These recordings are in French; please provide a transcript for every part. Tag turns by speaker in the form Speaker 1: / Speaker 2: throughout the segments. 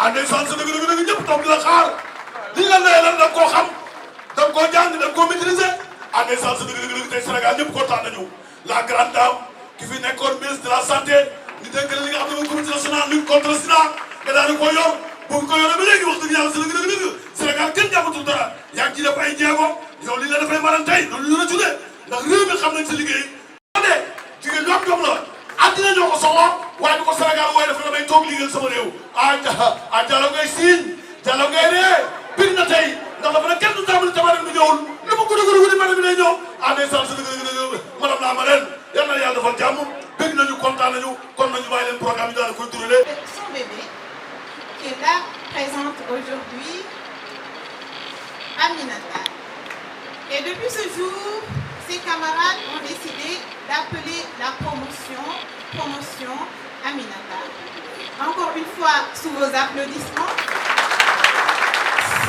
Speaker 1: ande san sa dëgg ñëpp toog di la xaar li la nee lan da nga koo xam da nga koo jàng da nga koo maîtriser ande san sa dëgg tey Sénégal ñëpp kontaan nañu la grande dame ki fi nekkoon ministre de la santé ñu dénk li nga xam ne mooy comité national lutte contre le sida nga daal di ko yor boo ko yoree ba léegi wax dëgg yàlla sa dëgg Sénégal kenn jàppatul dara yaa ngi ci def ay jéego yow li la dafay maral tey loolu ñu la tuddee ndax réew mi xam nañ sa liggéey de jigéen ñu am jom la àddina ñoo ko soxla waaye du ko Sénégal waaye dafa damay toog liggéeyal sama réew ah Diallo ngay siiñ Diallo ngay ree bir na tey ndax dafa ne kenn du tàmbali tabaram bi ñëwul lu mu guddi madame bi day ñëw ndeysaan sa dëgg madame la marraine yal na yàlla defal jàmm bëgg nañu kontaan nañu kon nañu bàyyi leen programme yi daal koy tourner.
Speaker 2: Son bébé qui est là présente aujourd'hui, Aminata. Et depuis ce jour, ses camarades ont décidé d'appeler la promotion Aminata. Encore une fois, sous vos applaudissements,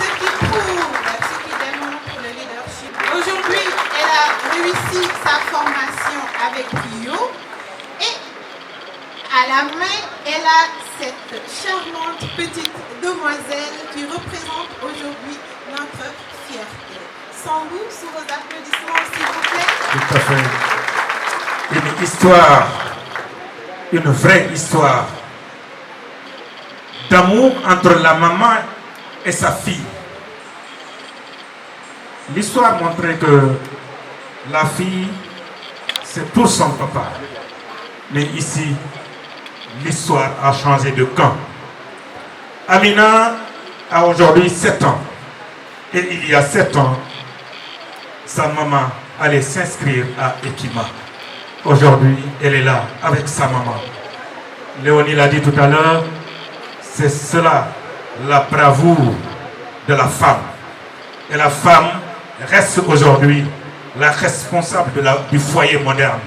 Speaker 2: ce qui prouve, ce qui démontre le leadership. Aujourd'hui, elle a réussi sa formation avec brio et à la main, elle a cette charmante petite demoiselle qui représente aujourd'hui notre fierté. Sans vous, sous vos applaudissements, s'il vous plaît.
Speaker 3: Tout à fait. Une histoire, une vraie histoire d'amour entre la maman et sa fille. L'histoire montrait que la fille, c'est pour son papa. Mais ici, l'histoire a changé de camp. Amina a aujourd'hui 7 ans. Et il y a 7 ans, sa maman allait s'inscrire à Ekima. Aujourd'hui, elle est là avec sa maman. Léonie l'a dit tout à l'heure, c'est cela la bravoure de la femme. Et la femme reste aujourd'hui la responsable du foyer moderne.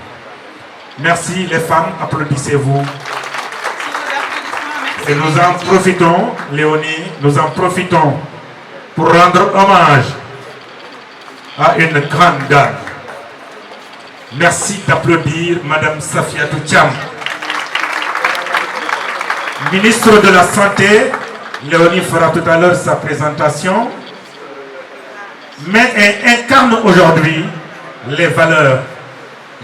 Speaker 3: Merci les femmes, applaudissez-vous. Et nous en profitons, Léonie, nous en profitons pour rendre hommage à une grande dame. Merci d'applaudir Madame Safiatou Thiam. Ministre de la Santé, Léonie fera tout à l'heure sa présentation, mais elle incarne aujourd'hui les valeurs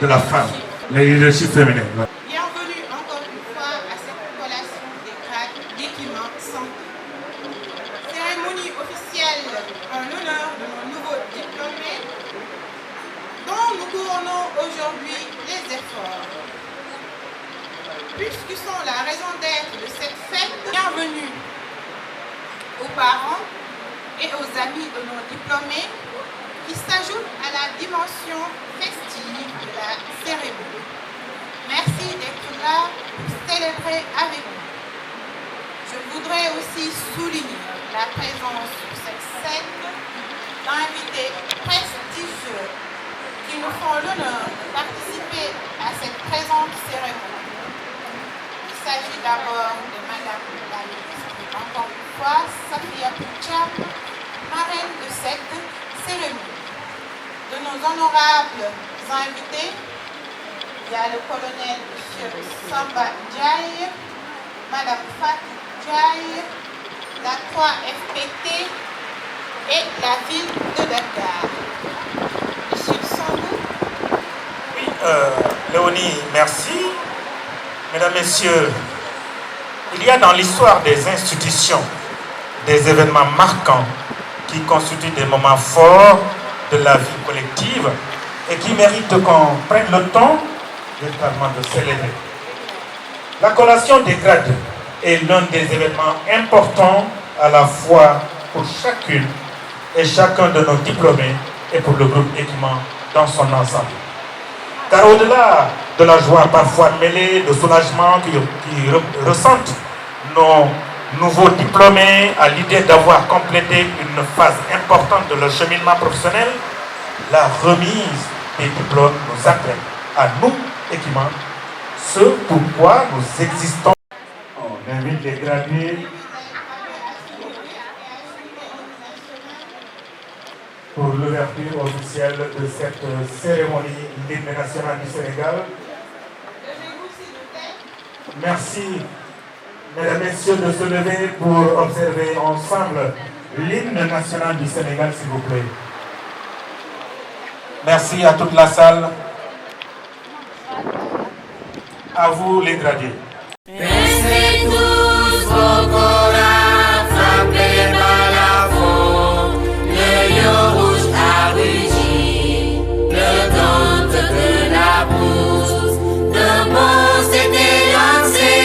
Speaker 3: de la femme, le leadership féminin.
Speaker 2: Bienvenue encore une fois à cette collation des grades d'Ekima Santé. Cérémonie officielle en l'honneur de nos nouveaux diplômés dont nous couronnons aujourd'hui les efforts. Puisqu'ils sont la raison d'être de cette fête, bienvenue aux parents et aux amis de nos diplômés qui s'ajoutent à la dimension festive de la cérémonie. Merci d'être là pour célébrer avec nous. Je voudrais aussi souligner la présence sur cette scène d'invités prestigieux qui nous font l'honneur de participer à cette présente cérémonie. Il s'agit d'abord de Madame la ministre, encore une fois, Safiatou Thiam, marraine de cette cérémonie. De nos honorables invités, il y a le colonel M. Samba Ndiaye, Madame Fatou Ndiaye, la 3FPT et la ville de Dakar. Monsieur Sambou.
Speaker 3: Oui, Léonie, merci. Mesdames, Messieurs, il y a dans l'histoire des institutions des événements marquants qui constituent des moments forts de la vie collective et qui méritent qu'on prenne le temps véritablement de célébrer. La collation des grades est l'un des événements importants à la fois pour chacune et chacun de nos diplômés et pour le groupe Ekima dans son ensemble. Car au-delà de la joie parfois mêlée de soulagement qui ressentent nos nouveaux diplômés à l'idée d'avoir complété une phase importante de leur cheminement professionnel, la remise des diplômes nous appelle à nous, Ekima, ce pourquoi nous existons. On invite les gradués pour l'ouverture officielle de cette cérémonie l'hymne national du Sénégal. Merci, mesdames, messieurs, de se lever pour observer ensemble l'hymne national du Sénégal, s'il vous plaît. Merci à toute la salle. À vous, les gradués.
Speaker 4: Restez tous vos corps, frappez balafon, le lion rouge a rugi, le dente de la brousse, de bon s'était lancé,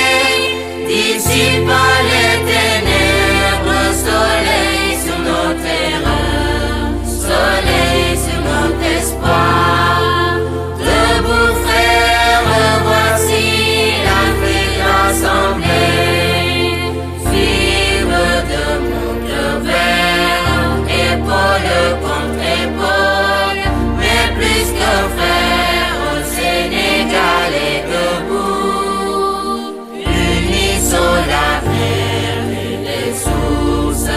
Speaker 4: dissipe les ténèbres, soleil sur nos terreurs, soleil sur notre espoir. Debout frères, voici l'Afrique rassemblée, fibre de mon cœur vert, épaule contre épaule, mais plus qu'un frère, au Sénégal est debout. Unissons la mer et les sources,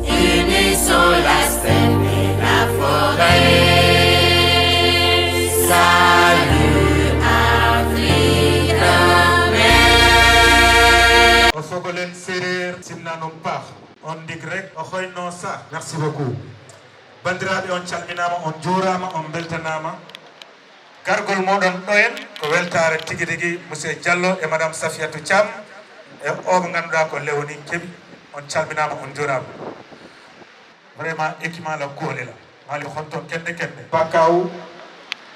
Speaker 4: unissons la steppe et la forêt. Salut Afrique,
Speaker 3: O fogolen séréer simnanon paax on ndig rek o xoy no sa. Merci beaucoup. Bandiraɓe on calminama, on juurama, on beltanama. Gargol moɗon ɗoyen ko weltare tigui tigui monsieur Diallo et madame Safiatou Thiam e o mo ganduɗa ko Léonie Keɓi. On calminama, on juurama. Vraiment équipement la kuwolela mali honto kende kende bakaw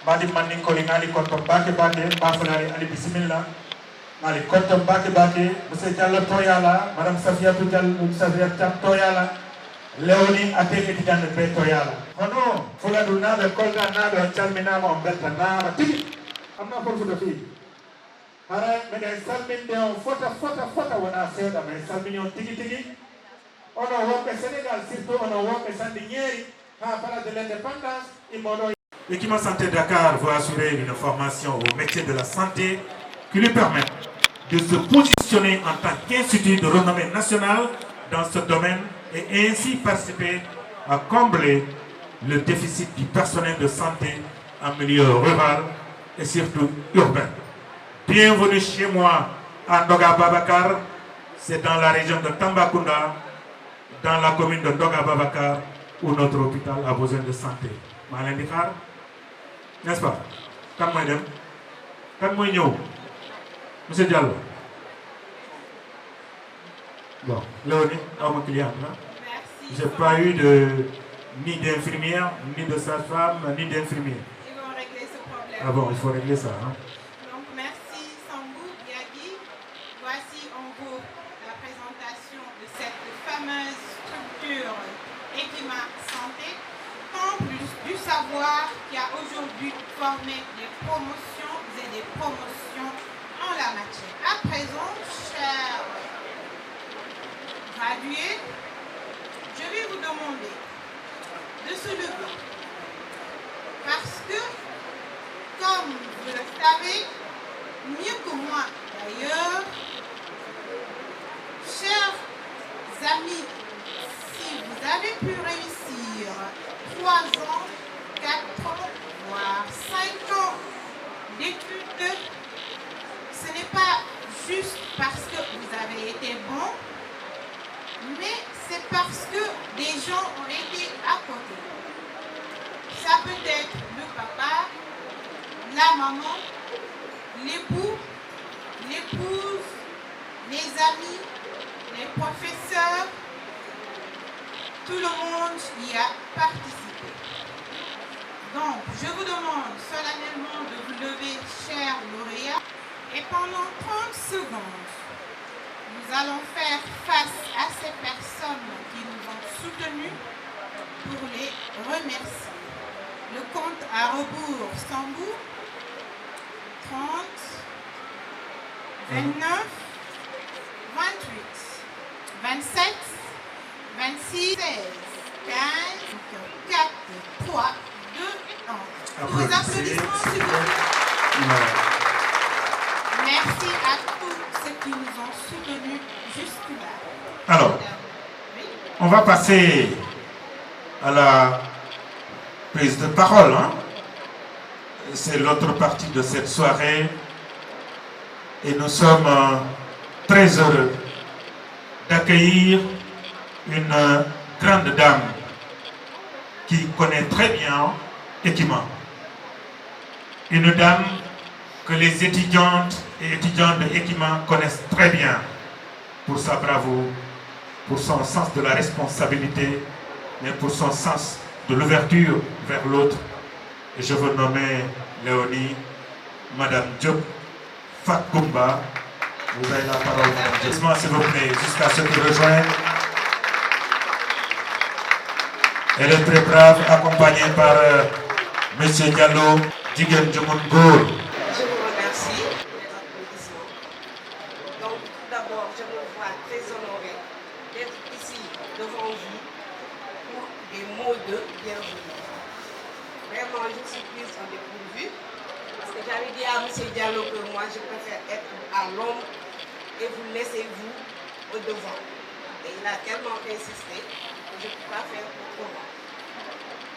Speaker 3: mali manninkoli ngali konto bake bake bafolari ali bisimilla mali konto bake bake monsieur Diallo toyala madame Safiatou Diallo Safiatou Thiam toyala Léonie ate etidande be toyala hono fuladu naɓe kolda naɓe on calminama, on beltanama tigi amna forfude fi hara meɗen salminde on fota wona seeɗa men salmini on tigi tigi ono wonɓe Sénégal, surtout ono wonɓe Sandiniéry ha place de l'indépendance immoɗo. L'équipement Santé Dakar va assurer une formation au métier de la santé qui lui permet de se positionner en tant qu'institut de renommée nationale dans ce domaine et ainsi participer à combler le déficit du personnel de santé en milieu rural et surtout urbain. Bienvenue chez moi à Ndoga Babacar, c'est dans la région de Tambacounda, dans la commune de Ndoga Babacar, où notre hôpital a besoin de santé. Malendikar, n'est-ce pas? Quand moi dem, quand moi ñëw, monsieur Diallo. Bon, Léonie, à mon client, j'ai pas eu ni d'infirmière, ni de sage-femme, ni d'infirmière.
Speaker 2: Ils vont régler ce problème.
Speaker 3: Ah bon, il faut régler ça. Hein?
Speaker 2: Donc merci Sambou Biagui. Voici en gros la présentation de cette fameuse structure Equima Santé, en plus du savoir qui a aujourd'hui formé des promotions et des promotions en la matière. À présent, chers gradués, je vais vous demander de se lever parce que, comme vous le savez, mieux que moi d'ailleurs, chers amis, si vous avez pu réussir 3 ans, 4 ans, voire 5 ans d'études, ce n'est pas juste parce que vous avez été bon, mais c'est parce que des gens ont été à côté. Ça peut être le papa, la maman, l'époux, l'épouse, les amis, les professeurs, tout le monde y a participé. Donc, je vous demande solennellement de vous lever, chers lauréats, et pendant 30 secondes, nous allons faire face à ces personnes qui nous ont soutenus pour les remercier. Le compte à rebours Sambou, 30, 29, 28, 27, 26, 16, 15, 4, 3, 2 et 1. Vos applaudissements, s'il vous plaît. Merci à tous ceux qui nous ont soutenus jusque-là.
Speaker 3: Alors, on va passer à la prise de parole. Hein? C'est l'autre partie de cette soirée. Et nous sommes très heureux d'accueillir une grande dame qui connaît très bien Ekima. Une dame que les étudiantes et étudiants de Ekima connaissent très bien pour sa bravoure, pour son sens de la responsabilité, mais pour son sens de l'ouverture vers l'autre. Et je veux nommer Léonie, Madame Diop Fakumba. Vous avez la parole, Madame, s'il vous plaît, jusqu'à ce qu'il rejoigne. Elle est très brave, accompagnée par M. Diallo, Digen Djumungour.
Speaker 5: Je vous remercie des applaudissements. Donc, tout d'abord, je me vois très honorée d'être ici devant vous pour des mots de bienvenue. Vraiment, je suis prise en dépourvu parce que j'avais dit à M. Diallo que moi, je préfère être à l'ombre et vous laissez-vous au devant. Et il a tellement insisté que je ne peux pas faire autrement.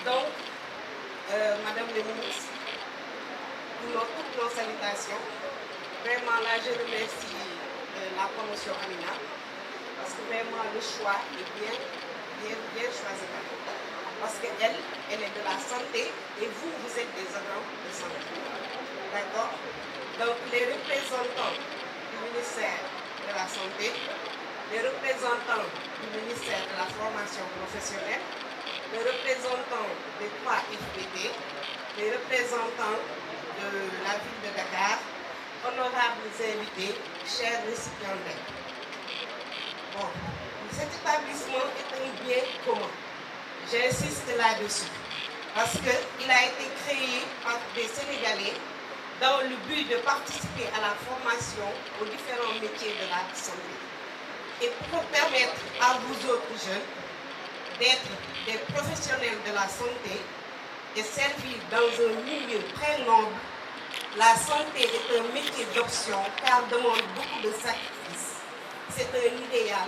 Speaker 5: Donc, Madame le ministre, toutes nos salutations. Vraiment là, je remercie la promotion Amina parce que vraiment le choix est bien choisi. Parce qu'elle est de la santé et vous êtes des agents de santé. D'accord? Donc les représentants du ministère de la Santé, les représentants du ministère de la Formation professionnelle, les représentants des 3 FPT, les représentants de la ville de Dakar, honorables invités, chers récipiendaires. Bon, cet établissement est un bien commun. J'insiste là-dessus parce qu'il a été créé par des Sénégalais dans le but de participer à la formation aux différents métiers de la santé et pour permettre à vous autres jeunes d'être des professionnels de la santé et servir dans un milieu très noble. La santé est un métier d'option car demande beaucoup de sacrifices. C'est un idéal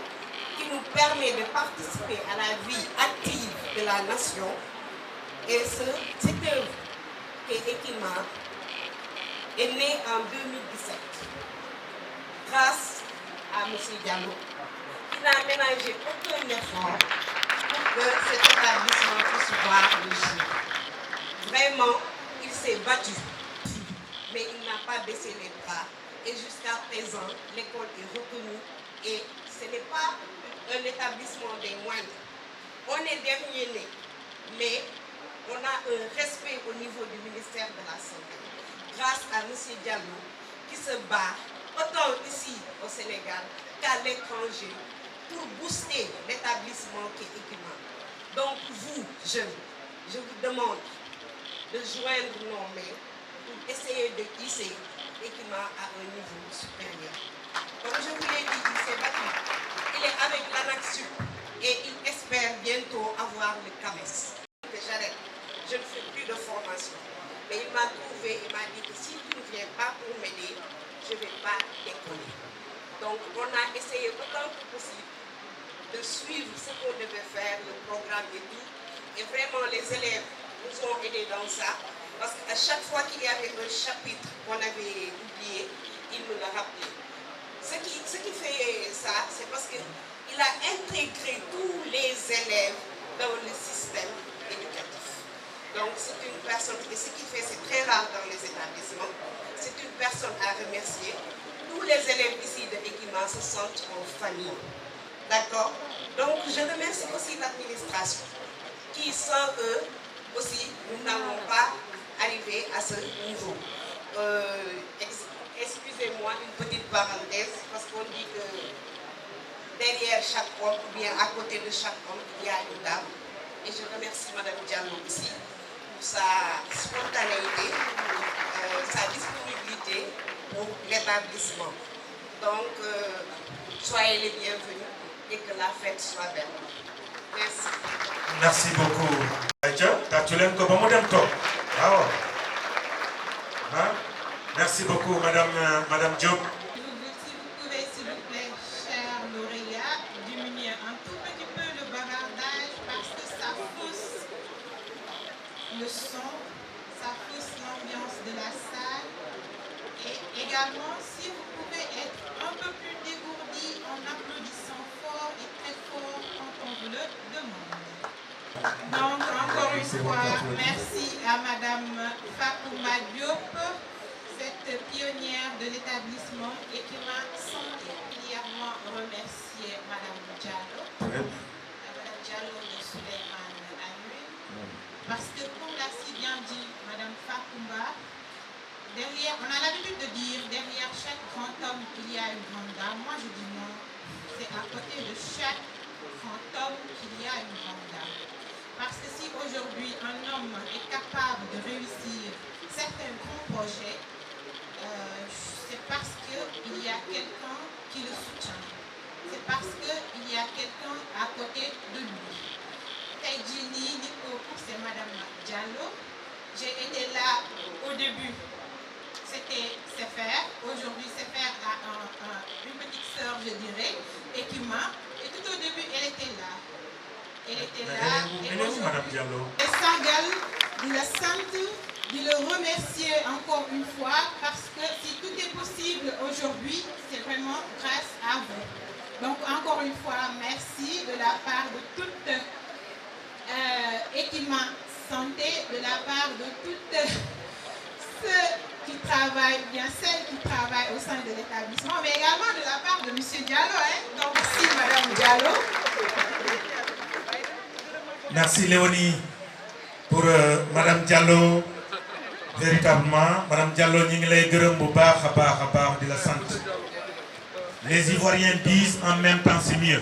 Speaker 5: qui nous permet de participer à la vie active de la nation. Et cette œuvre qui est Ekima est née en 2017 grâce à M. Diallo qui n'a ménagé aucun effort pour que cet établissement puisse voir le jour. Vraiment, il s'est battu, mais il n'a pas baissé les bras. Et jusqu'à présent, l'école est reconnue et ce n'est pas un établissement des moindres. On est dernier né, mais on a un respect au niveau du ministère de la Santé. Grâce à M. Diallo qui se bat autant ici au Sénégal qu'à l'étranger pour booster l'établissement qui est Ekima. Donc vous, jeunes, je vous demande de joindre nos mains pour essayer de hisser Ekima à un niveau supérieur. Comme je vous l'ai dit, il s'est battu. Il est avec l'ANAQ et il espère bientôt avoir le CAMES. J'arrête, je ne fais plus de formation. Mais il m'a trouvé, il m'a dit que si tu ne viens pas pour m'aider, je ne vais pas décoller. Donc on a essayé autant que possible de suivre ce qu'on devait faire, le programme et tout. Et vraiment les élèves nous ont aidés dans ça. Parce qu'à chaque fois qu'il y avait un chapitre qu'on avait oublié, ils me le rappelaient. Ce qui fait ça, c'est parce qu'il a intégré tous les élèves dans le système éducatif. Donc c'est une personne, et ce qu'il fait, c'est très rare dans les établissements, c'est une personne à remercier. Tous les élèves ici de Ekima se sentent en famille. D'accord? Donc je remercie aussi l'administration, qui sans eux aussi, nous n'allons pas arriver à ce niveau. Excusez-moi, une petite parenthèse, parce qu'on dit que derrière chaque homme, ou bien à côté de chaque homme, il y a une dame. Et je remercie Mme Diallo aussi pour sa spontanéité, sa disponibilité pour l'établissement. Donc, soyez les bienvenus et que la fête soit belle. Merci.
Speaker 3: Merci beaucoup. Merci beaucoup, Madame Diop.
Speaker 2: Si vous pouvez, s'il vous plaît, chère lauréat, diminuer un tout petit peu le bavardage parce que ça fausse le son, ça fausse l'ambiance de la salle. Et également, si vous pouvez être un peu plus dégourdi en applaudissant fort Donc, encore une fois, merci à Madame Fakoumba Diop, cette pionnière de l'établissement et qui m'a singulièrement remercié Madame Diallo, Madame Diallo de Souleymane Anoué, parce que comme l'a si bien dit Madame Fakoumba, derrière, on a l'habitude de dire derrière chaque grand homme il y a une grande dame. Moi je dis non, c'est à côté de chaque grand homme qu'il y a une grande dame. Parce que si aujourd'hui un homme est capable de réussir certains grands projets, c'est parce qu'il y a quelqu'un qui le soutient. C'est parce qu'il y a quelqu'un à côté de lui. Taïdjini, Nico, c'est Madame Diallo. J'ai été là au début. C'était Sefer. Aujourd'hui, Sefer a une petite sœur, je dirais, et qui m'a. Et tout au début, elle était là. Elle était là. Et
Speaker 3: Madame Diallo.
Speaker 2: Et Sargal, de la Sainte, de le remercier encore une fois, parce que si tout est possible aujourd'hui, c'est vraiment grâce à vous. Donc, encore une fois, merci de la part de toute équipement santé, de la part de toutes ceux qui travaillent, bien celles qui travaillent au sein de l'établissement, mais également de la part de M. Diallo. Donc, merci Mme Diallo.
Speaker 3: Merci Léonie pour Madame Diallo. Véritablement, Madame Diallo, nous sommes de la santé. Les Ivoiriens disent en même temps c'est mieux.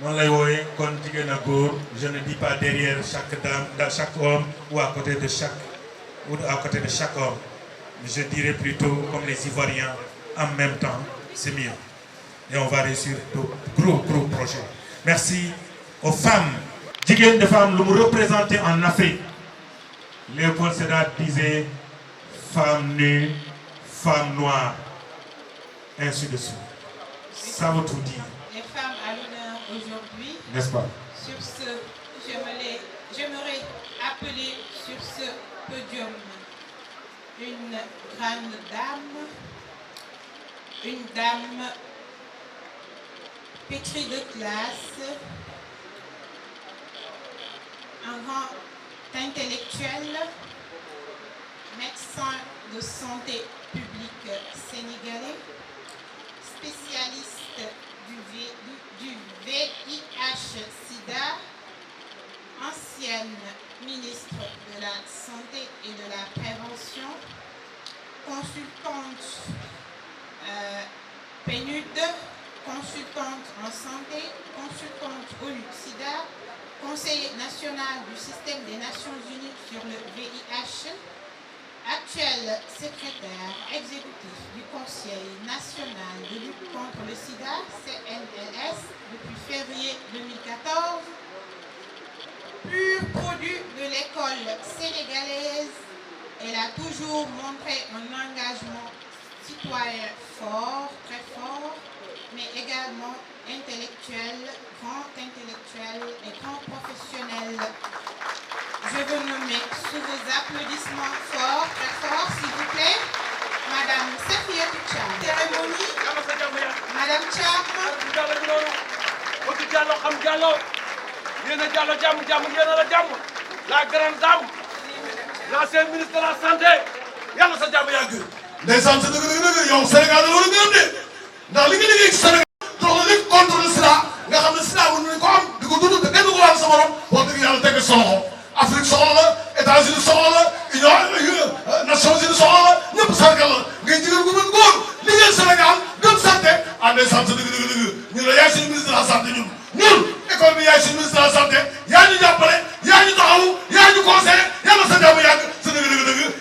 Speaker 3: Je ne dis pas derrière chaque dame, dans chaque homme ou à côté de chaque homme. Je dirais plutôt comme les Ivoiriens, en même temps c'est mieux. Et on va réussir de gros projets. Merci aux femmes. Digènes de femmes, nous représenter en Afrique. Léopold Sédar disait femme nue, femme noire, ainsi de suite. Ça veut tout dire.
Speaker 2: Les femmes à l'honneur aujourd'hui.
Speaker 3: N'est-ce pas?
Speaker 2: Sur ce, j'aimerais appeler sur ce podium une grande dame, une dame pétrie de classe, un grand intellectuel, médecin de santé publique sénégalais, spécialiste du VIH-Sida, ancienne ministre de la Santé et de la Prévention, consultante PNUD, consultante en santé, consultante ONU-Sida, conseiller national du système des Nations Unies sur le VIH, actuel secrétaire exécutif du Conseil national de lutte contre le sida, CNLS, depuis février 2014, pur produit de l'école sénégalaise, elle a toujours montré un engagement citoyen fort, très fort, mais également intellectuel, grand intellectuel et grand professionnel. Je veux nommer sous vos applaudissements forts, très forts, s'il vous plaît, Madame Safia Toucham. Cérémonie, Madame Cham.
Speaker 1: La grande dame, l'ancienne ministre de la Santé, yàlla sa jàmm yàgg. Ndeysaan sa dëgg yow Sénégal la war a gërëm de ndax li nga liggéey ci Sénégal dox la lutte contre le sida nga xam ne sida war nañu ko am di ko dund te kenn du ko wàll sa morom wax dëgg yàlla teg sa loxo. Afrique soxla la, États-Unis soxla la, Nations Unies soxla la, ñëpp sargal la ngay jigéen gu mën góor liggéey Sénégal gëm santé ah ndeysaan sa dëgg ñu la yaay suñu ministre de la santé ñun école bi yaay suñu ministre de la santé yaa ñu jàppale yaa ñu taxawu yaa ñu conseillé yàlla sa jàmm yàgg sa dëgg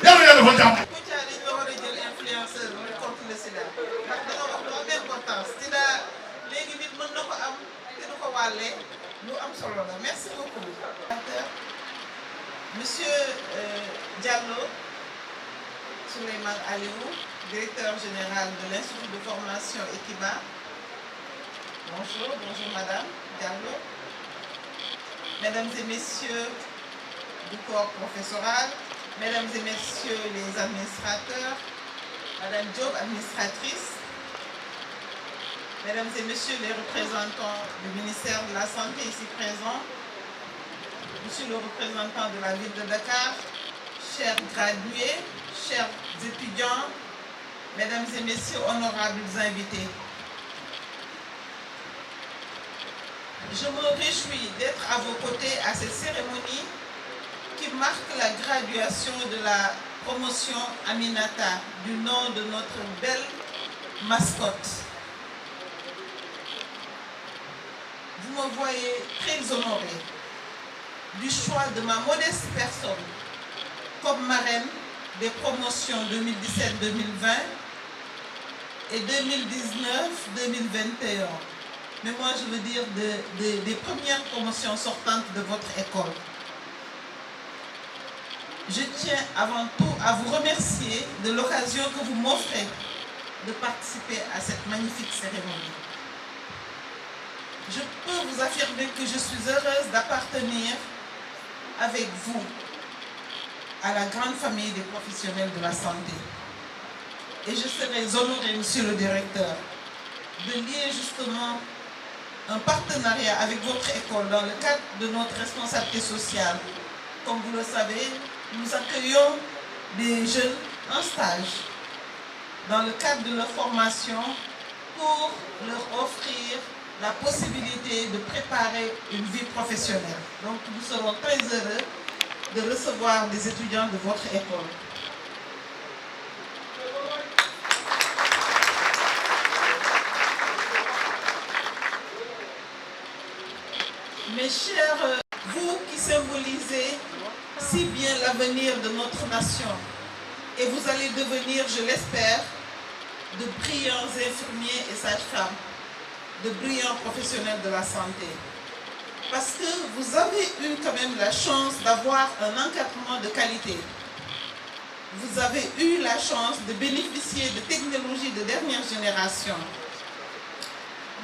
Speaker 1: yàlla yàlla defal jàmm.
Speaker 6: Kouthia dañu la war a jël influenceur bi contre le sida ndax da nga wax lu am importance sida léegi nit mën na ko am te du ko wàllee lu am solo la merci beaucoup. Monsieur Diallo Souleymane Aliou, directeur général de l'Institut de formation Equiba. Bonjour Madame Diallo. Mesdames et messieurs du corps professoral, mesdames et messieurs les administrateurs, Madame Diop, administratrice, mesdames et messieurs les représentants du ministère de la Santé ici présents, Monsieur le représentant de la ville de Dakar, chers gradués, chers étudiants, mesdames et messieurs, honorables invités. Je me réjouis d'être à vos côtés à cette cérémonie qui marque la graduation de la promotion Aminata, du nom de notre belle mascotte. Vous me voyez très honorée du choix de ma modeste personne comme marraine des promotions 2017-2020 et 2019-2021. Mais moi, je veux dire des premières promotions sortantes de votre école. Je tiens avant tout à vous remercier de l'occasion que vous m'offrez de participer à cette magnifique cérémonie. Je peux vous affirmer que je suis heureuse d'appartenir avec vous à la grande famille des professionnels de la santé. Et je serais honorée, monsieur le directeur, de lier justement un partenariat avec votre école dans le cadre de notre responsabilité sociale. Comme vous le savez, nous accueillons des jeunes en stage dans le cadre de leur formation pour leur offrir la possibilité de préparer une vie professionnelle. Donc nous serons très heureux de recevoir des étudiants de votre école. Mes chers, vous qui symbolisez si bien l'avenir de notre nation, et vous allez devenir, je l'espère, de brillants infirmiers et sages-femmes, de brillants professionnels de la santé. Parce que vous avez eu quand même la chance d'avoir un encadrement de qualité. Vous avez eu la chance de bénéficier de technologies de dernière génération.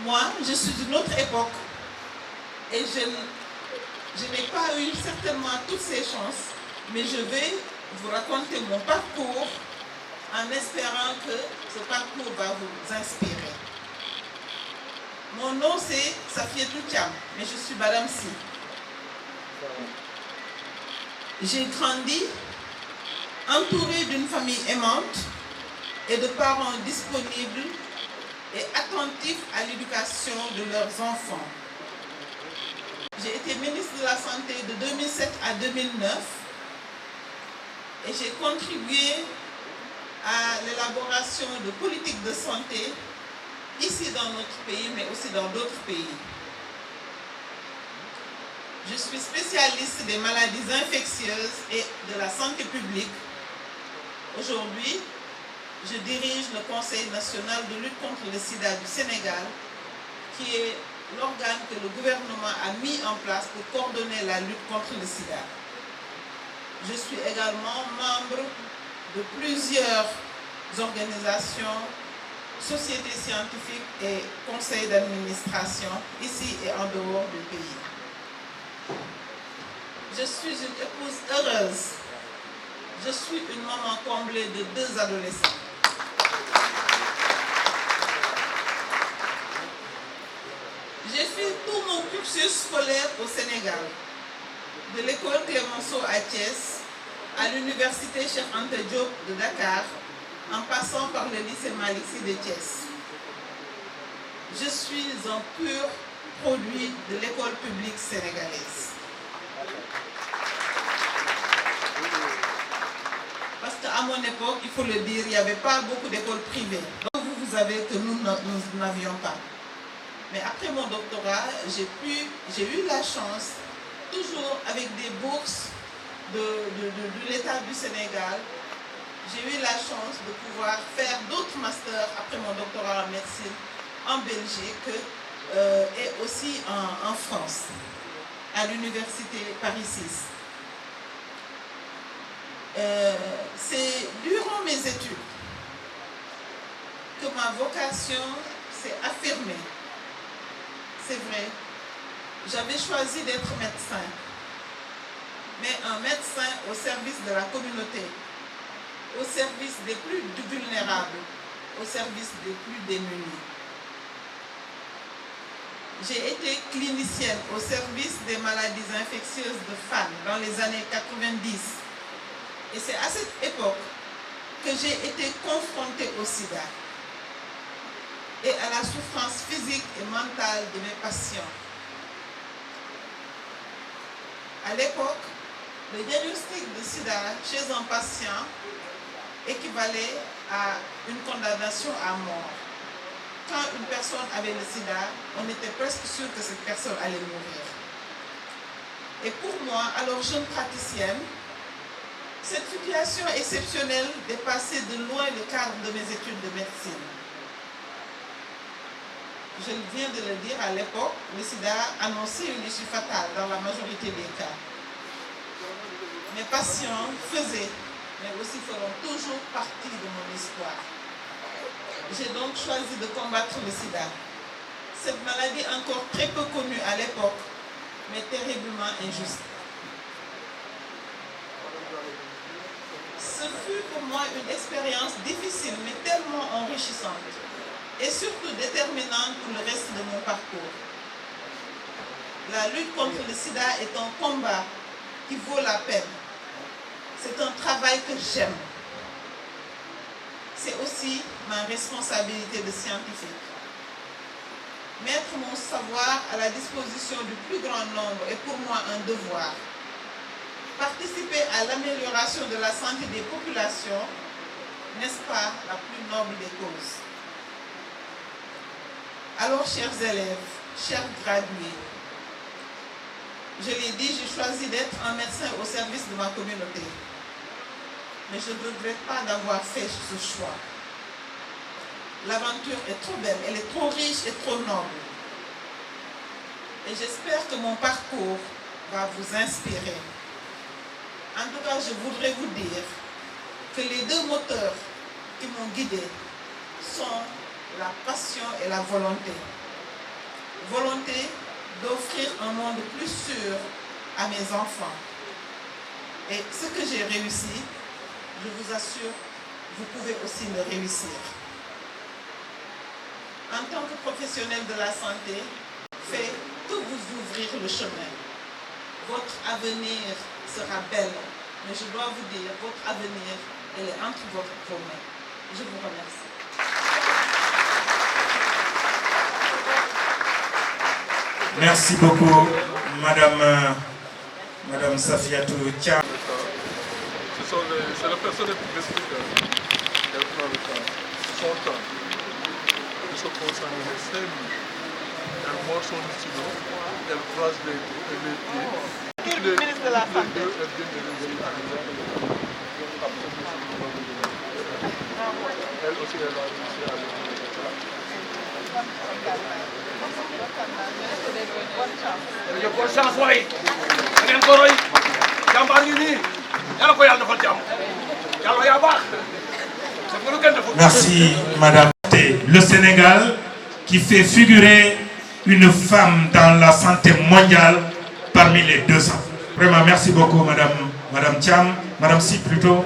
Speaker 6: Moi, je suis d'une autre époque et je n'ai pas eu certainement toutes ces chances, mais je vais vous raconter mon parcours en espérant que ce parcours va vous inspirer. Mon nom c'est Safietou Thiam, mais je suis Madame Si. J'ai grandi entourée d'une famille aimante et de parents disponibles et attentifs à l'éducation de leurs enfants. J'ai été ministre de la Santé de 2007 à 2009 et j'ai contribué à l'élaboration de politiques de santé ici dans notre pays, mais aussi dans d'autres pays. Je suis spécialiste des maladies infectieuses et de la santé publique. Aujourd'hui, je dirige le Conseil national de lutte contre le sida du Sénégal, qui est l'organe que le gouvernement a mis en place pour coordonner la lutte contre le sida. Je suis également membre de plusieurs organisations, sociétés scientifiques et conseils d'administration, ici et en dehors du pays. Je suis une épouse heureuse. Je suis une maman comblée de 2 adolescents. J'ai fait tout mon cursus scolaire au Sénégal, de l'école Clémenceau à Thiès, à l'université Cheikh Anta Diop de Dakar, en passant par le lycée Malick Sy de Thiès. Je suis un pur produit de l'école publique sénégalaise. Parce qu'à mon époque, il faut le dire, il n'y avait pas beaucoup d'écoles privées. Donc vous savez que nous n'avions pas. Mais après mon doctorat, j'ai eu la chance, toujours avec des bourses de l'État du Sénégal, j'ai eu la chance de pouvoir faire d'autres masters après mon doctorat en médecine en Belgique et aussi en France, à l'université Paris 6. C'est durant mes études que ma vocation s'est affirmée. C'est vrai, j'avais choisi d'être médecin, mais un médecin au service de la communauté, au service des plus vulnérables, au service des plus démunis. J'ai été clinicienne au service des maladies infectieuses de femmes dans les années 90. Et c'est à cette époque que j'ai été confrontée au sida et à la souffrance physique et mentale de mes patients. À l'époque, le diagnostic de sida chez un patient équivalait à une condamnation à mort. Quand une personne avait le sida, on était presque sûr que cette personne allait mourir. Et pour moi, alors jeune praticienne, cette situation exceptionnelle dépassait de loin le cadre de mes études de médecine. Je viens de le dire, à l'époque, le sida annonçait une issue fatale dans la majorité des cas. Mes patients faisaient, mais aussi feront toujours partie de mon histoire. J'ai donc choisi de combattre le sida. Cette maladie encore très peu connue à l'époque, mais terriblement injuste. Ce fut pour moi une expérience difficile, mais tellement enrichissante et surtout déterminante pour le reste de mon parcours. La lutte contre le sida est un combat qui vaut la peine. C'est un travail que j'aime. C'est aussi ma responsabilité de scientifique. Mettre mon savoir à la disposition du plus grand nombre est pour moi un devoir. Participer à l'amélioration de la santé des populations, n'est-ce pas la plus noble des causes? Alors, chers élèves, chers gradués, je l'ai dit, j'ai choisi d'être un médecin au service de ma communauté. Mais je ne regrette pas d'avoir fait ce choix. L'aventure est trop belle, elle est trop riche et trop noble. Et j'espère que mon parcours va vous inspirer. En tout cas, je voudrais vous dire que les deux moteurs qui m'ont guidée sont la passion et la volonté. Volonté d'offrir un monde plus sûr à mes enfants. Et ce que j'ai réussi, je vous assure, vous pouvez aussi le réussir. En tant que professionnel de la santé, faites que vous ouvrir le chemin. Votre avenir sera belle, mais je dois vous dire, votre avenir, elle est entre vos mains. Je vous remercie.
Speaker 3: Merci beaucoup, Madame Safiatou Thiam.
Speaker 7: C'est la personne la plus respectable. Elle prend le temps, son temps. Elle se concentre les 5 minutes. Elle mange son stylo, elle croise les pieds. Le ministre de la Santé. Elle vient de réussir à elle aussi, elle a réussi à
Speaker 8: bonne chance waay da ngeen ko roy jàmbaar ngi nii yàlla ko yàlla defal jàmm yàlla yaa baax def nga lu kenn deful.
Speaker 3: Merci, Madame. Le Sénégal qui fait figurer une femme dans la santé mondiale parmi les 200. Vraiment, merci beaucoup, Madame Thiam, Madame Si plutôt.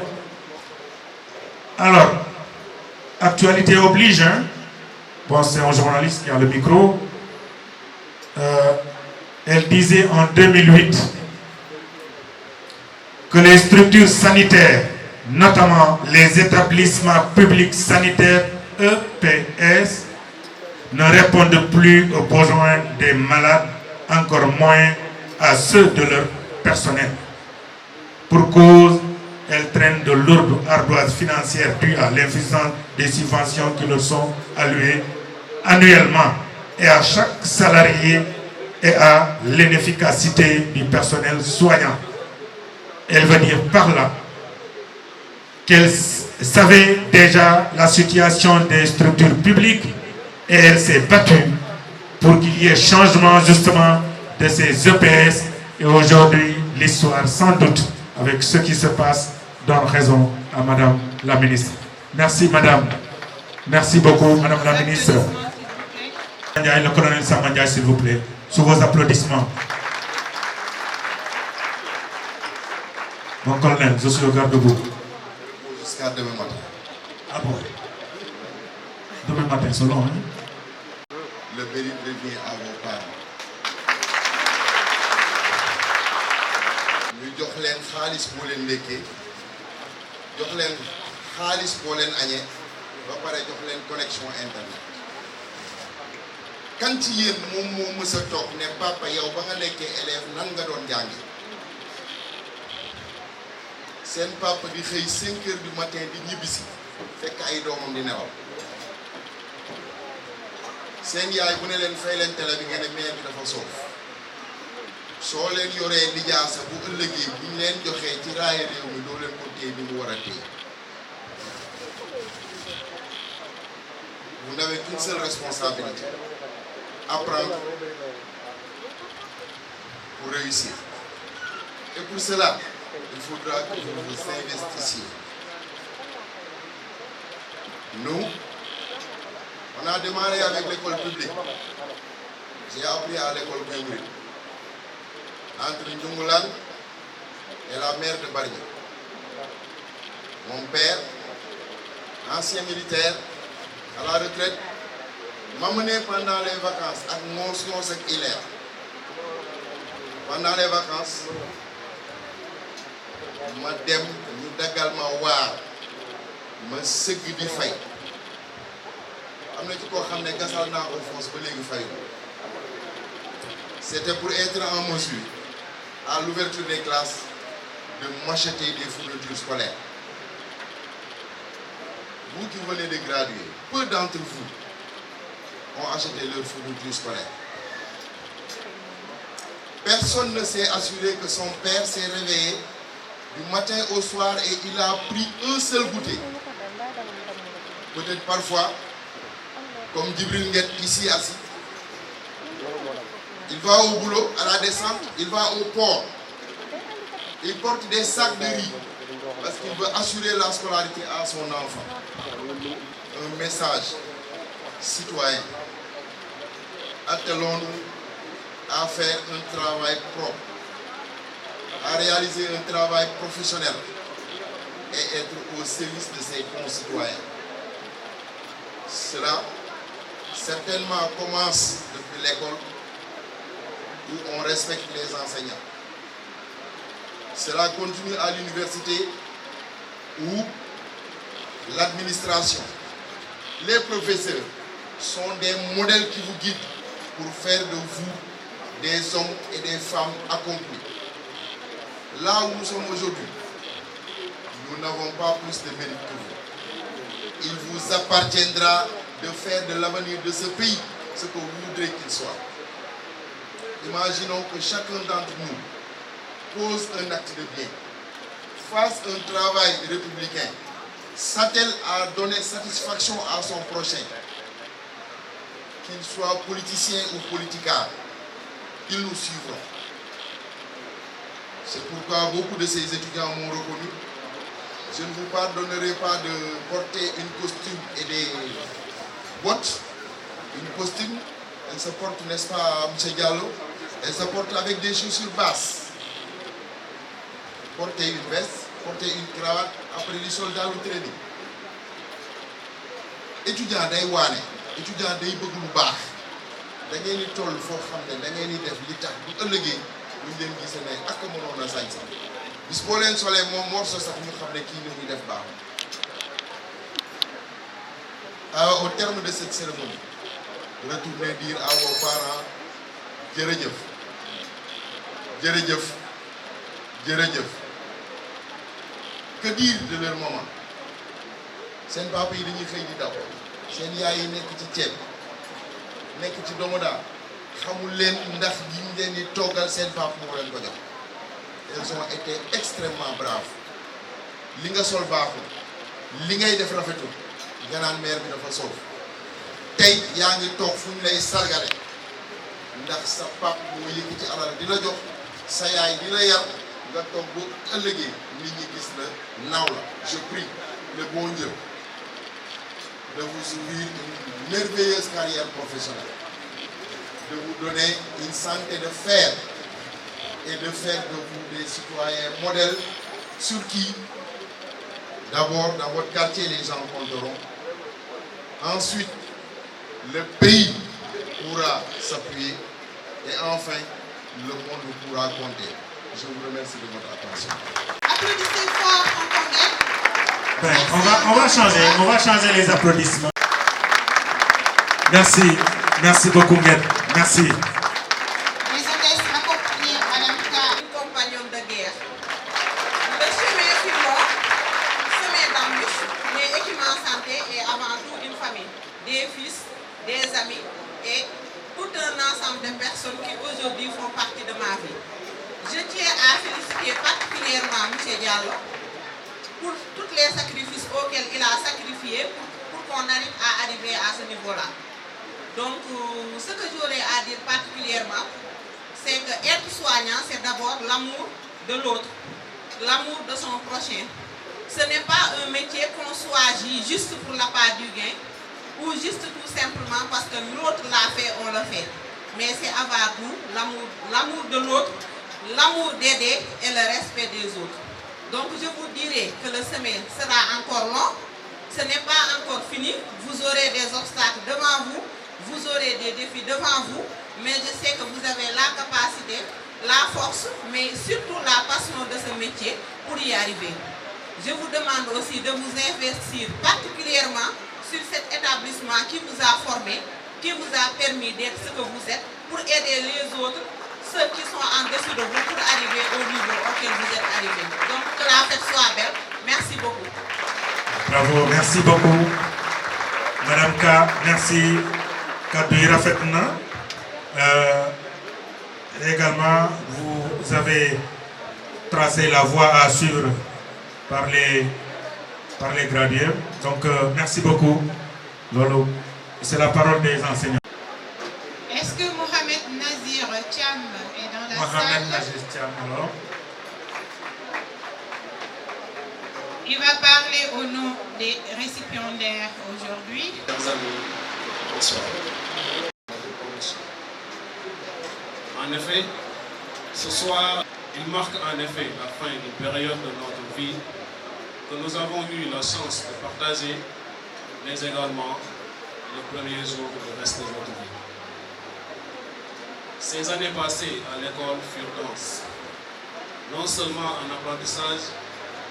Speaker 3: Alors, actualité oblige, hein? Bon, c'est un journaliste qui a le micro. Elle disait en 2008 que les structures sanitaires, notamment les établissements publics sanitaires EPS, ne répondent plus aux besoins des malades, encore moins à ceux de leur personnel. Pour cause, elles traînent de lourdes ardoises financières dues à l'insuffisance des subventions qui leur sont allouées annuellement et à chaque salarié et à l'inefficacité du personnel soignant. Elle veut dire par là qu'elle savait déjà la situation des structures publiques et elle s'est battue pour qu'il y ait changement justement de ces EPS. Et aujourd'hui, l'histoire, sans doute, avec ce qui se passe, donne raison à Madame la ministre. Merci Madame. Merci beaucoup Madame la ministre. Le colonel Samandiaï, s'il vous plaît, sous vos applaudissements. Mon colonel, je suis au garde-boue.
Speaker 9: Jusqu'à demain matin.
Speaker 3: Ah bon? Demain matin, selon, hein?
Speaker 9: le mérite revient à vos parents. ñu jox leen xaalis boo leen ndekkee jox leen xaalis boo leen añee ba pare jox leen connexion internet. kan ci yéen moom moo mës a toog ne papa yow ba nga nekkee élève nan nga doon jàngi seen papa di xëy 5 heures du matin di ñibbisi fekk ay doomam di nelaw seen yaay bu ne leen fay leen télé bi nga ne mère bi dafa soof soo leen yoree lijaasa bu ëllëgee bu ñu leen joxee ci raaya réew mi doo leen ko téye ni mu war a téye vous n'avez qu'une seule responsabilité, apprendre pour réussir. Et pour cela, il faudra que vous vous investissiez. Nous, on a démarré avec l'école publique. J'ai appris à l'école Guémouri, entre Ndjungulan et la mère de Bargny. Mon père, ancien militaire, à la retraite, m'a mené pendant les vacances à Mons ak Hilaire. Pendant les vacances, ma dem ñu dagal ma waar ma sëgg di fay am na ci koo xam ne gasal naa ko foos ba léegi fayu. C'était pour être en mesure à l'ouverture des classes de m'acheter des fournitures scolaires. Vous qui venez de graduer, peu d'entre vous ont acheté leurs fournitures scolaires. Personne ne s'est assuré que son père s'est réveillé du matin au soir et il a pris un seul goûter. Peut-être parfois, comme Djibril Nguet ici assis, il va au boulot, à la descente, il va au port. Il porte des sacs de riz parce qu'il veut assurer la scolarité à son enfant. Un message citoyen. Attelons-nous à faire un travail propre, à réaliser un travail professionnel et être au service de ses concitoyens. Cela certainement commence depuis l'école où on respecte les enseignants. Cela continue à l'université où l'administration, les professeurs sont des modèles qui vous guident pour faire de vous des hommes et des femmes accomplis. Là où nous sommes aujourd'hui, nous n'avons pas plus de mérite que vous. Il vous appartiendra de faire de l'avenir de ce pays ce que vous voudrez qu'il soit. Imaginons que chacun d'entre nous pose un acte de bien, fasse un travail républicain, s'attelle à donner satisfaction à son prochain, qu'il soit politicien ou politicard, qu'ils nous suivront. C'est pourquoi beaucoup de ces étudiants m'ont reconnu. Je ne vous pardonnerai pas de porter une costume et des bottes. Une costume, elle se porte, n'est-ce pas, M. Diallo? Elle se porte avec des chaussures basses. Porter une veste, porter une cravate, après les soldats ou traîner. Étudiant day waane, étudiant day bëgg lu baax. Da ngeen di toll foo xam ne da ngeen di def li tax bu ëllëgee buñ leen gisee ne ak mënoon a sañ sax. Bis boo leen solee moom morso sax ñu xam ne kii li muy def baax. Au terme de cette cérémonie, retournez dire à vos parents jërëjëf, jërëjëf, jërëjëf. Que dire de leur maman? Seen papa yi dañuy xëy di daw, seen yaay yi nekk ci ceeb, nekk ci domoda, xamul leen ndax yi ñu leen di toggal seen papa moo leen ko jox. Elles ont été extrêmement braves. Li nga sol baaxul, li ngay def rafetul, nga naan mère bi dafa soof. Tey yaa ngi toog fu ñu lay sargale ndax sa papa moo yëkkati alal di la jox, sa yaay di la yar, nga toog bu ëllëgee nit ñi gis la naw la. Je prie le bon Dieu de vous ouvrir une merveilleuse carrière professionnelle, de vous donner une santé de fer et de faire de vous des citoyens modèles sur qui, d'abord, dans votre quartier, les gens compteront. Ensuite, le pays pourra s'appuyer et enfin, le monde pourra compter. Je vous remercie de votre attention.
Speaker 2: Applaudissez fort en congrès.
Speaker 3: Ben, on va changer les applaudissements. Merci beaucoup, Nguyen. Merci.
Speaker 2: Les hôtesses accompagnées à l'AMCA.
Speaker 5: Une compagnonne de guerre. Le chemin fut long, semé d'embûches, mais Équipement Santé est avant tout une famille, des fils, des amis et tout un ensemble de personnes qui aujourd'hui font partie de ma vie. Je tiens à féliciter particulièrement M. Diallo pour tous les sacrifices auxquels il a sacrifié pour qu'on arrive à arriver à ce niveau-là. Donc, ce que j'aurais à dire particulièrement, c'est que être soignant, c'est d'abord l'amour de l'autre, l'amour de son prochain. Ce n'est pas un métier qu'on choisit juste pour la part du gain ou juste tout simplement parce que l'autre l'a fait, on le fait. Mais c'est avant tout l'amour de l'autre, l'amour d'aider et le respect des autres. Donc je vous dirai que le chemin sera encore long, ce n'est pas encore fini, vous aurez des obstacles devant vous, vous aurez des défis devant vous, mais je sais que vous avez la capacité, la force, mais surtout la passion de ce métier pour y arriver. Je vous demande aussi de vous investir particulièrement sur cet établissement qui vous a formé, qui vous a permis d'être ce que vous êtes, pour aider les autres, ceux qui sont en dessous de vous, pour arriver au niveau auquel vous êtes arrivés. Donc que la fête soit belle. Merci beaucoup.
Speaker 3: Bravo, merci beaucoup. Madame K, merci. Kadou Rafetna. Également, vous avez tracé la voie à suivre par les gradués. Donc, merci beaucoup. Lolo, c'est la parole des enseignants.
Speaker 2: Est-ce que Mohamed Nazir Thiam est dans la
Speaker 3: Mohamed
Speaker 2: salle?
Speaker 3: Nazir Thiam, alors.
Speaker 2: Il va parler au nom des récipiendaires aujourd'hui.
Speaker 10: Chers amis, bonsoir. En effet, ce soir, il marque en effet la fin d'une période de notre vie que nous avons eu la chance de partager, mais également le premier jour du reste de notre vie. Ces années passées à l'école furent denses, non seulement en apprentissage,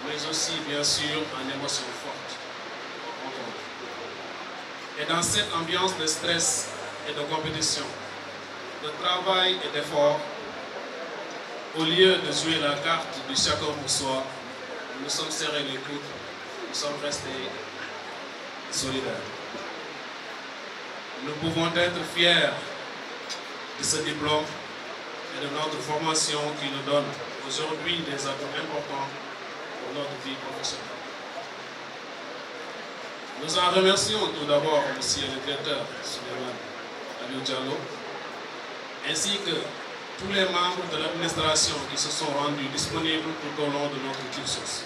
Speaker 10: mais aussi bien sûr en émotions fortes. Et dans cette ambiance de stress et de compétition, de travail et d'effort, au lieu de jouer la carte du chacun pour soi, nous sommes serrés les coudes, nous sommes restés solidaires. Nous pouvons être fiers de ce diplôme et de notre formation qui nous donne aujourd'hui des atouts importants pour notre vie professionnelle. Nous en remercions tout d'abord aussi le directeur Souleymane Aliou Diallo, ainsi que tous les membres de l'administration qui se sont rendus disponibles tout au long de notre cursus.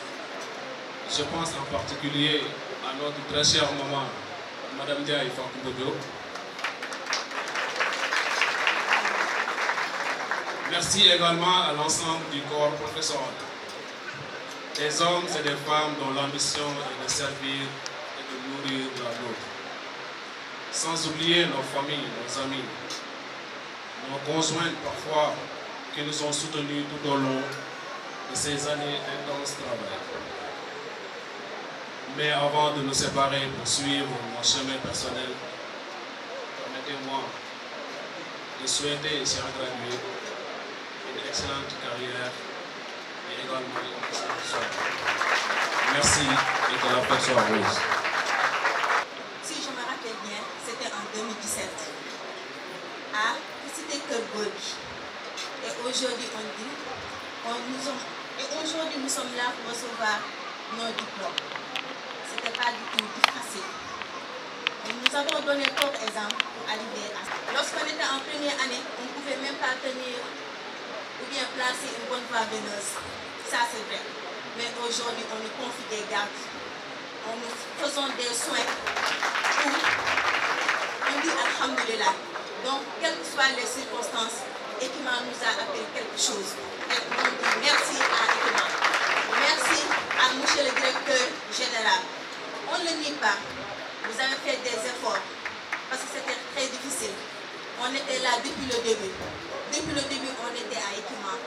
Speaker 10: Je pense en particulier à notre très chère maman, Madame Diaye Fakou. Merci également à l'ensemble du corps professoral, des hommes et des femmes dont l'ambition est de servir et de nourrir la nôtre. Sans oublier nos familles, nos amis, nos conjoints parfois qui nous ont soutenus tout au long de ces années d'intense travail. Mais avant de nous séparer pour suivre mon chemin personnel, permettez-moi de souhaiter, chers gradués, une excellente carrière et également une excellente soirée. Merci et que la fête soit heureuse.
Speaker 11: Si je me rappelle bien, c'était en 2017 à Cité Kergoli. Et aujourd'hui, nous sommes là pour recevoir nos diplômes. Ce n'était pas du tout facile. Et nous avons donné d'autres exemples pour arriver à ça. Lorsqu'on était en première année, on ne pouvait même pas tenir ou bien placer une bonne voie veineuse. Ça, c'est vrai. Mais aujourd'hui, on nous confie des gardes. Nous faisons des soins où on dit Alhamdulillah. Donc, quelles que soient les circonstances, Équipement nous a appris quelque chose. Et on dit merci à Équipement. Merci à monsieur le directeur général. On ne le nie pas. Vous avez fait des efforts parce que c'était très difficile. là depuis le début. Depuis le début, on était à équipement.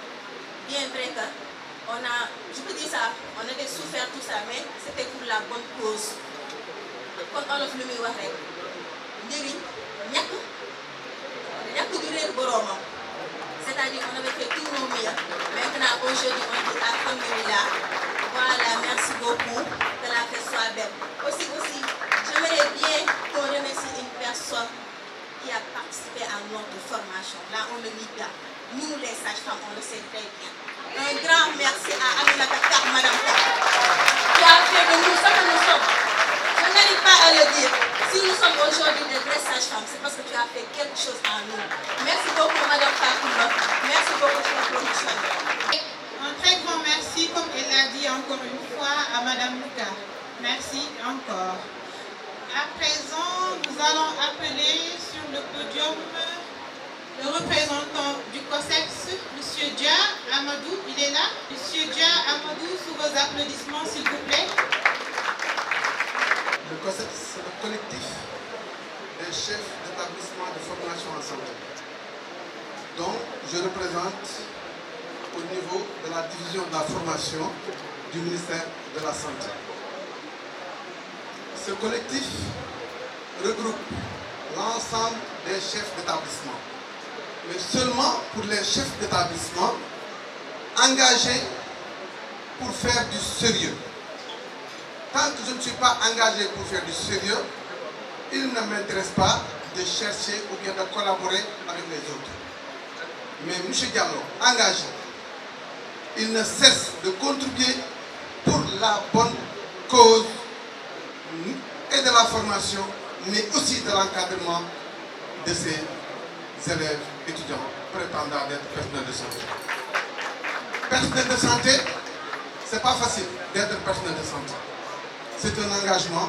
Speaker 11: Bien vrai que je peux dire ça, on avait souffert tout ça, mais c'était pour la bonne cause. Comme olof lu muy wax rek njëriñ ñàkk du réer boroomam. C'est-à-dire on avait fait tout nos mieux. Maintenant, aujourd'hui, on dit alhamdulillah. Voilà, merci beaucoup. Que la fête soit belle. Aussi, j'aimerais bien qu'on remercie une personne qui a participé à notre formation. Là, on le dit là. Nous, les sages-femmes, on le sait très bien. Un grand merci à Aminata Kar, Madame Kar. Tu as fait de nous ce que nous sommes. Je n'arrive pas à le dire. Si nous sommes aujourd'hui des vraies sages-femmes, c'est parce que tu as fait quelque chose en nous. Merci beaucoup, Madame Fakoumba. Merci beaucoup pour la promotion.
Speaker 2: Un très grand merci, comme elle l'a dit encore une fois, à Madame Luka. Merci encore. À présent, nous allons appeler sur le podium le représentant du COSEPS, M. Dia Amadou. Il est là. M. Dia Amadou, sous vos applaudissements, s'il vous plaît.
Speaker 12: Le COSEPS, c'est le collectif des chefs d'établissement de formation en santé, dont je représente au niveau de la division de la formation du ministère de la Santé. Ce collectif regroupe l'ensemble des chefs d'établissement, mais seulement pour les chefs d'établissement engagés pour faire du sérieux. Tant que je ne suis pas engagé pour faire du sérieux, il ne m'intéresse pas de chercher ou bien de collaborer avec les autres. Mais M. Diallo, engagé, il ne cesse de contribuer pour la bonne cause et de la formation, mais aussi de l'encadrement de ses élèves étudiants prétendant être personnels de santé. Personnel de santé, c'est pas facile d'être personnel de santé. C'est un engagement,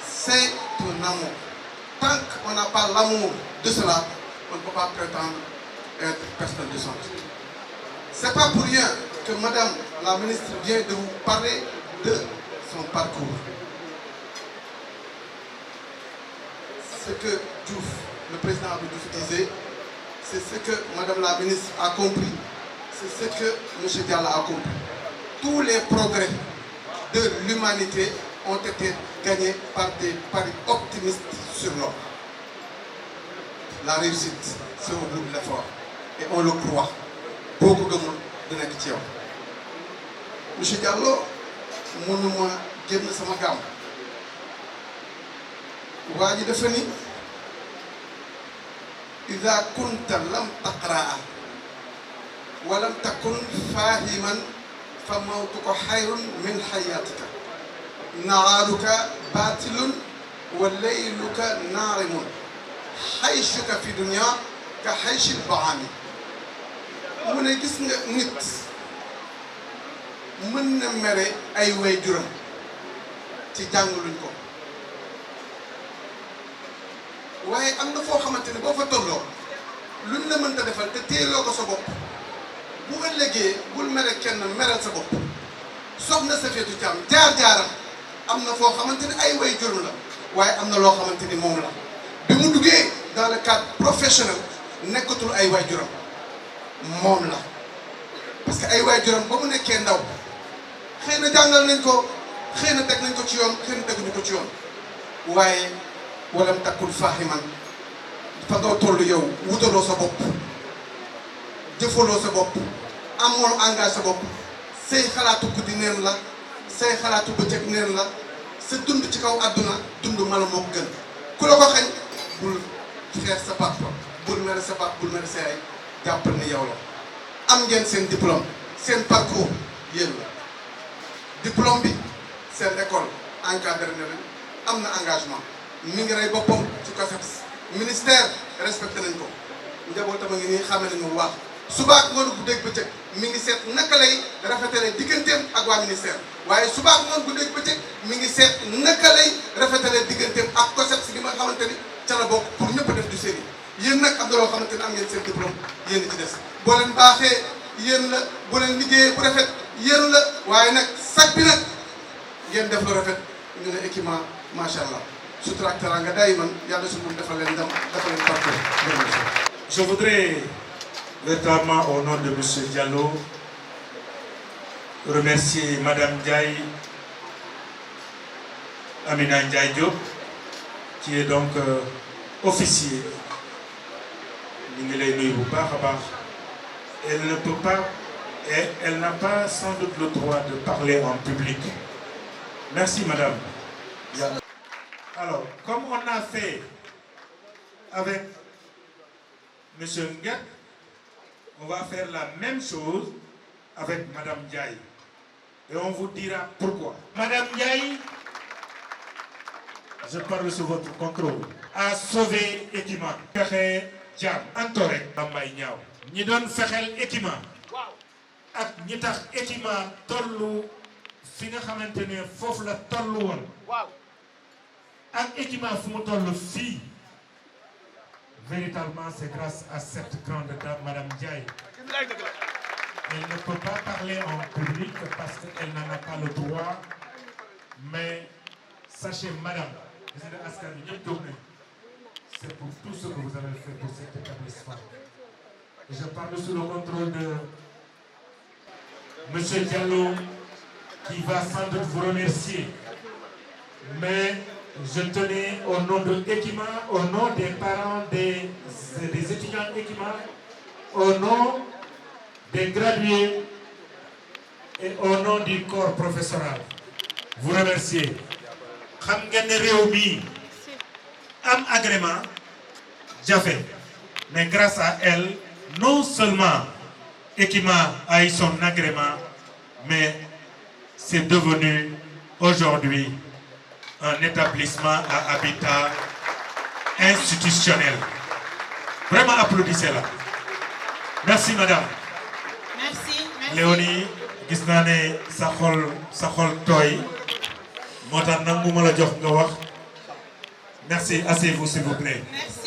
Speaker 12: c'est un amour. Tant qu'on n'a pas l'amour de cela, on ne peut pas prétendre être personnel de santé. C'est pas pour rien que Madame la ministre vient de vous parler de son parcours. Ce que Diouf, le président Diouf disait, c'est ce que Madame la ministre a compris, c'est ce que M. Diallo a compris. Tous les progrès de l'humanité ont été gagnés par des paris optimistes sur l'homme. La réussite, c'est au bout de l'effort. Et on le croit. Beaucoup de monde de l'activité. M. Diallo, mon nom est Gémne Samagam. Wadi de Feni, إذا كنت لم تقرأ ولم تكن فاهما فموتك خير من حياتك نهارك باطل وليلك نارم حيشك في الدنيا كحيش البعام من gis nga nit mën na mere ay waajuram ci jàngaluñ ko waaye am na foo xamante ne boo fa tolloo luñ la mënta defal te téeloo ko sa bopp bu ëllëgee bul mere kenn meral sa bopp soxna Safiyatu Caam jaar-jaaram am na foo xamante ni ay waajuram la waaye am na loo xamante ni moom la bi mu duggee dans le cadre professionnel nekkatul ay waajuram moom la parce que ay waajuram ba mu nekkee ndaw xëy na jàngal nañ ko xëy na teg nañ ko ci yoon xëy na teguñu ko ci yoon waaye walam takkul faahiman fa nga toll yow wutaloo sa bopp jëfaloo sa bopp amoo engagé sa bopp say xalaatu guddi neen la say xalaatu bëccëg neen la sa dund ci kaw àdduna dund mala moo ko gën ku la ko xañ bul xeex sa papa bul mere sa papa bul mere sa yaay jàppal ni yow la am ngeen seen diplôme seen parcours yéen la diplôme bi seen école encadré na leen am na engagement mi ngi rey boppam ci COSEPS ministère respecté nañ ko njabootam a ngi nii xame nañu bu baax subaak ngoon bu dégg bëccëg mi ngi seet naka lay rafetale digganteem ak waa ministère waaye subaak ngoon bu dégg bëccëg mi ngi seet naka lay rafetale digganteem ak COSEPS gi nga xamante ni ca la bokk pour ñëpp def du série yéen nag am na loo xamante ni am ngeen seen diplôme yéen ci des boo leen baaxee yéen la boo leen liggéeyee bu rafet yéen la waaye nag sag bi nag ngeen def lu rafet ñu ne équipement macha allah sutura ak teraanga day man yàlla suñu moom defal leen ndam defal leen parcours.
Speaker 3: Je voudrais, véritablement au nom de M. Diallo, remercier Mme Ndiaye, Amina Ndiaye Diop, qui est donc officier. Elle ne peut pas, et elle n'a pas sans doute le droit de parler en public. Merci madame. Alors, comme on a fait avec M. Nguet, on va faire la même chose avec Madame Ndiaye. Et on vous dira pourquoi. Madame Ndiaye, je parle sous votre contrôle, a sauvé Ekima. Fexe Jam Antorek Bambay Ñaaw ñi doon fexel Ekima ak ñi tax Ekima tollu fi nga xamantene foofu la tollu woon ak Ekima fu mu tollu fii. Véritablement, c'est grâce à cette grande dame, Madame Ndiaye. Elle ne peut pas parler en public parce qu'elle n'en a pas le droit. Mais sachez, Madame, c'est pour tout ce que vous avez fait pour cet établissement. Et je parle sous le contrôle de M. Diallo, qui va sans doute vous remercier. Mais je tenais au nom de Ekima, au nom des parents des étudiants Ekima, au nom des gradués et au nom du corps professoral, vous remercier. Xam ngeen ne réew mi am agrément jafe, mais grâce à elle, non seulement Ekima a eu son agrément, mais c'est devenu aujourd'hui un établissement à habitat institutionnel. Vraiment applaudissez-la. Merci madame.
Speaker 2: Merci.
Speaker 3: Léonie, gis naa ne sa xol tooy moo tax nag mu ma la jox nga wax. Merci, asseyez-vous s'il vous plaît.
Speaker 2: Merci.